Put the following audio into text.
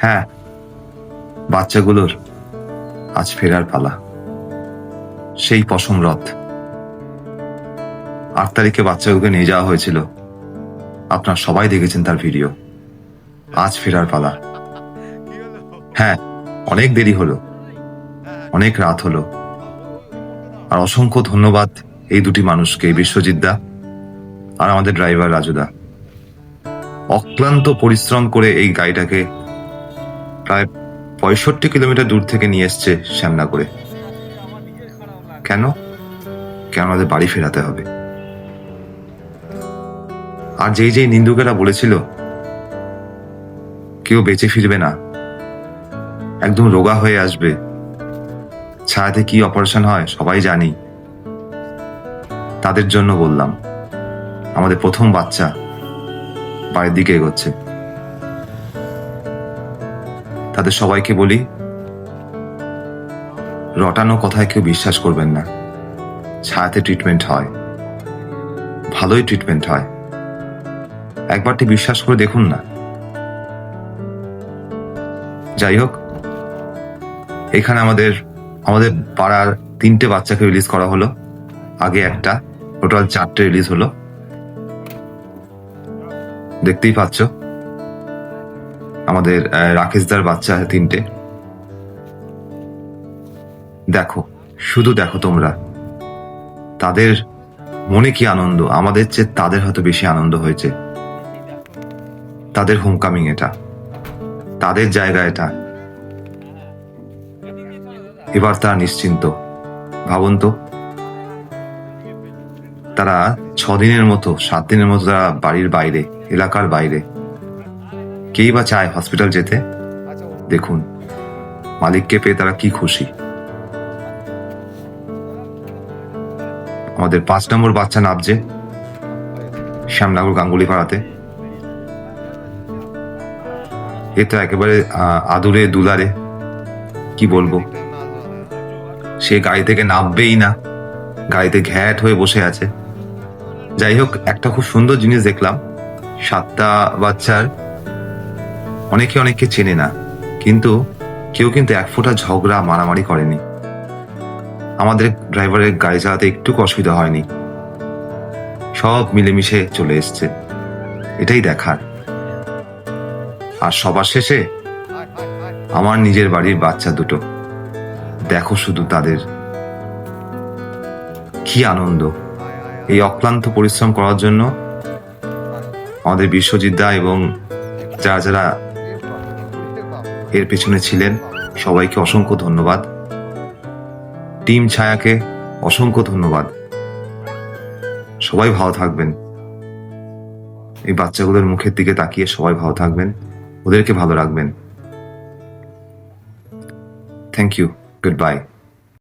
হ্যাঁ, বাচ্চাগুলোর আজ ফেরার পালা। সেই পশম রথ 8 তারিখে বাচ্চাগুলোকে নিয়ে যাওয়া হয়েছিল। আপনারা সবাই দেখেছেন তার ভিডিও। আজ ফেরার পালা। হ্যাঁ, অনেক দেরি হলো, অনেক রাত হলো। আর অসংখ্য ধন্যবাদ এই দুটি মানুষকে, বিশ্বজিৎ দা আর আমাদের ড্রাইভার রাজুদা। অক্লান্ত পরিশ্রম করে এই গাড়িটাকে প্রায় 65 কিলোমিটার দূর থেকে নিয়ে এসছে শ্যামনগরে। কেন? কেন আমাদের বাড়ি ফেরাতে হবে। আর যেই নিন্দুকেরা বলেছিল কেউ বেঁচে ফিরবে না, একদম রোগা হয়ে আসবে, ছায়াতে কি অপারেশন হয় সবাই জানি, তাদের জন্য বললাম আমাদের প্রথম বাচ্চা বাড়ির দিকে এগোচ্ছে। তাদের সবাইকে বলি, রটানো কথায় কেউ বিশ্বাস করবেন না। ছায়াতে ট্রিটমেন্ট হয়, ভালোই ট্রিটমেন্ট হয়, একবারটি বিশ্বাস করে দেখুন না। যাই হোক, এখানে আমাদের পাড়ার 3টে বাচ্চাকে রিলিজ করা হলো, আগে একটা, টোটাল 4টে রিলিজ হলো। দেখতেই পাচ্ছ আমাদের রাকেশদার বাচ্চা 3টে। দেখো, শুধু দেখো তোমরা, তাদের মনে কি আনন্দ। আমাদের চেয়ে তাদের হয়তো বেশি আনন্দ হয়েছে। তাদের হোমকামিং এটা, তাদের জায়গা এটা। এবার তারা নিশ্চিন্ত। ভাবুন তো, তারা 6 দিনের মতো 7 দিনের মতো তারা বাড়ির বাইরে, এলাকার বাইরে। কেই বা চায় হসপিটাল যেতে? দেখুন মালিককে পেয়ে তারা কি খুশি। আমাদের 5 নম্বর বাচ্চা নাবজে শ্যামনগর গাঙ্গুলি পাড়াতে। এ তো একেবারে আদুরে দুলারে, কি বলবো। সে গাড়ি থেকে নামবেই না, গাড়িতে ঘ্যাট হয়ে বসে আছে। যাই হোক, একটা খুব সুন্দর জিনিস দেখলাম, 7টা বাচ্চার অনেকে অনেককে চেনে না, কিন্তু কেউ কিন্তু 1 ফোঁটা ঝগড়া মারামারি করেনি। আমাদের ড্রাইভারের গাড়ি চালাতে একটু অসুবিধা হয়নি, সব মিলেমিশে চলে এসছে। এটাই দেখার। আর সবার শেষে আমার নিজের বাড়ির বাচ্চা দুটো, দেখো শুধু তাদের কি আনন্দ। এই অক্লান্ত পরিশ্রম করার জন্য আমাদের বিশ্বজিৎ দা এবং যারা যারা এর পেছনে ছিলেন সবাইকে অসংখ্য ধন্যবাদ। টিম ছায়াকে অসংখ্য ধন্যবাদ। সবাই ভালো থাকবেন। এই বাচ্চাগুলোর মুখের দিকে তাকিয়ে সবাই ভালো থাকবেন, ওদেরকে ভালো রাখবেন। Thank you, good by.